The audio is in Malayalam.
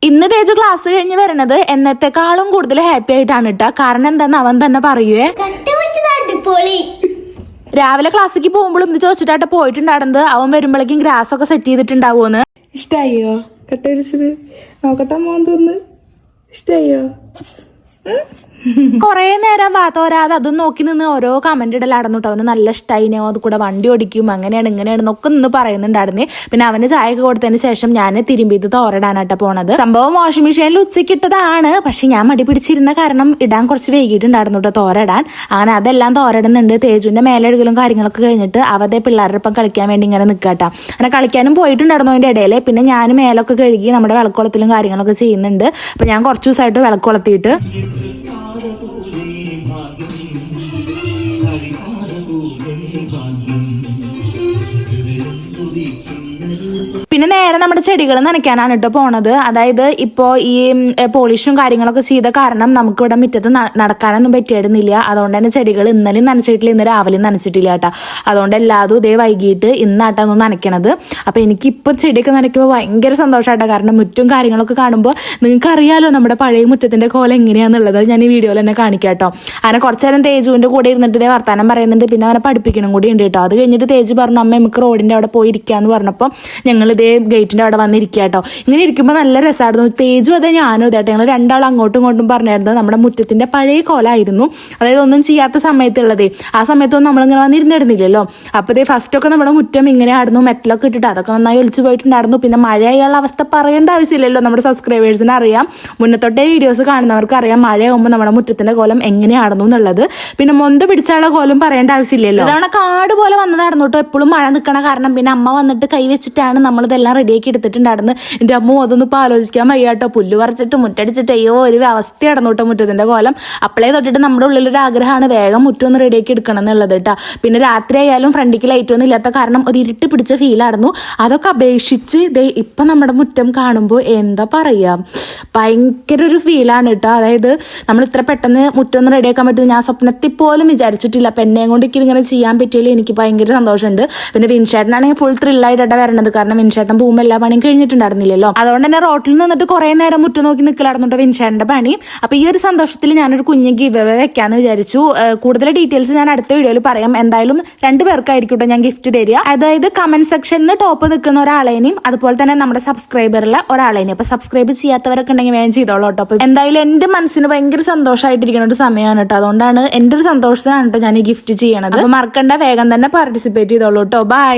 ഇന്ന് തേജു ക്ലാസ് കഴിഞ്ഞ് വരണത് എന്നത്തെക്കാളും കൂടുതൽ ഹാപ്പി ആയിട്ടാണ് കേട്ടോ. കാരണം എന്താന്ന് അവൻ തന്നെ പറയുവേ. രാവിലെ ക്ലാസ്സിക്ക് പോകുമ്പോഴും ഇത് ചോദിച്ചിട്ടായിട്ട് പോയിട്ടുണ്ടായിരുന്നത് അവൻ വരുമ്പോഴേക്കും ഗ്രാസ് ഒക്കെ സെറ്റ് ചെയ്തിട്ടുണ്ടാവുമെന്ന്. ഇഷ്ടായോ കട്ടടിച്ചത്? നോക്കട്ടെ മോൻ തോന്നുന്നു. ഇഷ്ടായോ? കൊറേ നേരം വാത്തോരാതെ അതും നോക്കി നിന്ന് ഓരോ കമന്റ് ഇടലായിരുന്നു കേട്ടോ. അവന് നല്ല ഇഷ്ടമായിനോ, അത് കൂടെ വണ്ടി ഓടിക്കും, അങ്ങനെയാണ് ഇങ്ങനെയാണ് എന്നൊക്കെ നിന്ന് പറയുന്നുണ്ടായിരുന്നേ. പിന്നെ അവന് ചായക്ക് കൊടുത്തതിന് ശേഷം ഞാൻ തിരുമ്പിത് തോരടാനായിട്ട് പോണത്. സംഭവം വാഷിംഗ് മെഷീനിൽ ഉച്ചയ്ക്ക് ഇട്ടതാണ്. പക്ഷെ ഞാൻ മടി പിടിച്ചിരുന്ന കാരണം ഇടാൻ കുറച്ച് വൈകിട്ടുണ്ടായിരുന്നു കേട്ടോ തോരടാൻ. അങ്ങനെ അതെല്ലാം തോരടുന്നുണ്ട്. തേജുവിന്റെ മേലെഴുകലും കാര്യങ്ങളൊക്കെ കഴിഞ്ഞിട്ട് അവരുടെ പിള്ളേരുടെ ഒപ്പം കളിക്കാൻ വേണ്ടി ഇങ്ങനെ നിൽക്കാട്ടോ. അങ്ങനെ കളിക്കാനും പോയിട്ടുണ്ടായിരുന്നു അതിന്റെ ഇടയിൽ. പിന്നെ ഞാൻ മേലൊക്കെ കഴുകി നമ്മുടെ വിളക്കുളത്തിലും കാര്യങ്ങളൊക്കെ ചെയ്യുന്നുണ്ട്. അപ്പൊ ഞാൻ കുറച്ച് ദിവസമായിട്ട് വിളക്കുളത്തിയിട്ട് പിന്നെ നേരെ നമ്മുടെ ചെടികൾ നനയ്ക്കാനാണ് കേട്ടോ പോണത്. അതായത് ഇപ്പോൾ ഈ പോളിഷും കാര്യങ്ങളൊക്കെ ചെയ്ത കാരണം നമുക്കിവിടെ മുറ്റത്ത് നടക്കാനൊന്നും പറ്റിയിരുന്നില്ല. അതുകൊണ്ട് തന്നെ ചെടികൾ ഇന്നലെയും നനച്ചിട്ടില്ല, ഇന്ന് രാവിലെയും നനച്ചിട്ടില്ല കേട്ടോ. അതുകൊണ്ട് എല്ലാതും ഇതേ വൈകിട്ട് ഇന്നാട്ടോ ഒന്ന് നനയ്ക്കണത്. അപ്പോൾ എനിക്കിപ്പോൾ ചെടിയൊക്കെ നനയ്ക്കുമ്പോൾ ഭയങ്കര സന്തോഷമായിട്ടോ. കാരണം മുറ്റും കാര്യങ്ങളൊക്കെ കാണുമ്പോൾ നിങ്ങൾക്ക് അറിയാലോ നമ്മുടെ പഴയ മുറ്റത്തിൻ്റെ കോലം എങ്ങനെയാണെന്നുള്ളത് ഞാൻ ഈ വീഡിയോയിൽ തന്നെ കാണിക്കാം കേട്ടോ. അങ്ങനെ കുറച്ച് നേരം തേജുവിൻ്റെ കൂടെ ഇരുന്നിട്ട് ഇതേ വർത്താനം പറയുന്നുണ്ട്. പിന്നെ അവനെ പഠിപ്പിക്കണം കൂടി ഉണ്ട് കേട്ടോ. അത് കഴിഞ്ഞിട്ട് തേജു പറഞ്ഞു അമ്മ നമുക്ക് റോഡിൻ്റെ അവിടെ പോയി ഇരിക്കാന്ന് പറഞ്ഞപ്പോൾ ഞങ്ങൾ ഇതേ ഗേറ്റിന്റെ അവിടെ വന്നിരിക്കുക കേട്ടോ. ഇങ്ങനെ ഇരിക്കുമ്പോൾ നല്ല രസമായിരുന്നു. തേജു അതെ ഞാനും അതെ കേട്ടോ. ഞങ്ങൾ രണ്ടാളും അങ്ങോട്ടും ഇങ്ങോട്ടും പറഞ്ഞായിരുന്നു നമ്മുടെ മുറ്റത്തിന്റെ പഴയ കോലായിരുന്നു. അതായത് ഒന്നും ചെയ്യാത്ത സമയത്തുള്ളതേ. ആ സമയത്തൊന്നും നമ്മളിങ്ങനെ വന്നിരുന്നിരുന്നില്ലല്ലോ. അപ്പോൾ ഇതേ ഫസ്റ്റൊക്കെ നമ്മുടെ മുറ്റം ഇങ്ങനെ ആയിരുന്നു, മെറ്റലൊക്കെ ഇട്ടിട്ട് അതൊക്കെ നന്നായി ഒലിച്ചു പോയിട്ടുണ്ടായിരുന്നു. പിന്നെ മഴയായുള്ള അവസ്ഥ പറയേണ്ട ആവശ്യമില്ലല്ലോ, നമ്മുടെ സബ്സ്ക്രൈബേഴ്സിന് അറിയാം. മുന്നത്തോട്ടേ വീഡിയോസ് കാണുന്നവർക്ക് അറിയാം മഴയാകുമ്പോൾ നമ്മുടെ മുറ്റത്തിന്റെ കോലം എങ്ങനെയാണെന്നു എന്നുള്ളത്. പിന്നെ മൊന്ത പിടിച്ചുള്ള കോലം പറയേണ്ട ആവശ്യമില്ലല്ലോ. ഇതാണ് കാട് പോലെ വന്നതായിരുന്നു കേട്ടോ. എപ്പോഴും മഴ നിൽക്കണ കാരണം പിന്നെ അമ്മ വന്നിട്ട് കൈ വെച്ചിട്ടാണ് നമ്മളിതെല്ലാം റെഡിയാക്കി എടുത്തിട്ടുണ്ടായിരുന്നു. എൻ്റെ അമ്മ അതൊന്നും ഇപ്പോൾ ആലോചിക്കാൻ വയ്യാട്ടോ. പുല്ല് പറിച്ചിട്ട് മുറ്റടിച്ചിട്ട് അയ്യോ ഒരു അവസ്ഥയായിരുന്നു കേട്ടോ മുറ്റത്തിൻ്റെ കോലം. അപ്പോഴേ തൊട്ടിട്ട് നമ്മുടെ ഉള്ളിലൊരു ആഗ്രഹമാണ് വേഗം മുറ്റൊന്ന് റെഡിയാക്കി എടുക്കണം എന്നുള്ളത് കേട്ടോ. പിന്നെ രാത്രി ആയാലും ഫ്രണ്ടിക്ക് ലൈറ്റൊന്നും ഇല്ലാത്ത കാരണം ഒരു ഇരുട്ട് പിടിച്ച ഫീലായിരുന്നു. അതൊക്കെ അപേക്ഷിച്ച് ഇപ്പം നമ്മുടെ മുറ്റം കാണുമ്പോൾ എന്താ പറയുക, ഭയങ്കര ഒരു ഫീലാണ് കേട്ടോ. അതായത് നമ്മൾ ഇത്ര പെട്ടെന്ന് മുറ്റൊന്ന് റെഡിയാക്കാൻ പറ്റും ഞാൻ സ്വപ്നത്തിൽ പോലും വിചാരിച്ചിട്ടില്ല. അപ്പം എന്നെയും കൊണ്ട് ഇങ്ങനെ ചെയ്യാൻ പറ്റിയല്ലോ എനിക്ക് ഭയങ്കര സന്തോഷമുണ്ട്. പിന്നെ വിൻഷേട്ടനാണെങ്കിൽ ഫുൾ ത്രില്ലായിട്ടാണ് വരണത്. കാരണം വിൻഷേട്ടൻ പോകുമ്പോൾ എല്ലാ പണിയും കഴിഞ്ഞിട്ടുണ്ടായിരുന്നില്ലല്ലോ. അതുകൊണ്ട് തന്നെ റോട്ടിൽ നിന്നിട്ട് കുറേ നേരം മുറ്റം നോക്കി നിൽക്കലായിരുന്നുണ്ടോ വിൻഷേട്ടൻ്റെ പണി. അപ്പോൾ ഈ ഒരു സന്തോഷത്തിൽ ഞാനൊരു കുഞ്ഞ് ഗിവ് അവേ വെക്കാന്ന് വിചാരിച്ചു. കൂടുതൽ ഡീറ്റെയിൽസ് ഞാൻ അടുത്ത വീഡിയോയിൽ പറയാം. എന്തായാലും 2 പേർക്കായിരിക്കും കേട്ടോ ഞാൻ ഗിഫ്റ്റ് തരിക. അതായത് കമന്റ് സെക്ഷനിൽ ടോപ്പ് നിൽക്കുന്ന ഒരാളേനെയും അതുപോലെ തന്നെ നമ്മുടെ സബ്സ്ക്രൈബറിലെ ഒരാളേനെയും. അപ്പോൾ സബ്സ്ക്രൈബ് ചെയ്യാത്തവരൊക്കെ ഉണ്ടെങ്കിൽ വേഗം ചെയ്തോളൂ കേട്ടോ. അപ്പോൾ എന്തായാലും എൻ്റെ മനസ്സിന് ഭയങ്കര സന്തോഷമായിട്ടിരിക്കുന്ന ഒരു സമയമാണ് കേട്ടോ. അതുകൊണ്ടാണ് എൻ്റെ ഒരു സന്തോഷത്തിനാണ് കേട്ടോ ഞാൻ ഈ ഗിഫ്റ്റ് ചെയ്യണത്. അപ്പോൾ മറക്കണ്ട, വേഗം തന്നെ പാർട്ടിസിപ്പേറ്റ് ചെയ്തോളൂ കേട്ടോ. ബൈ.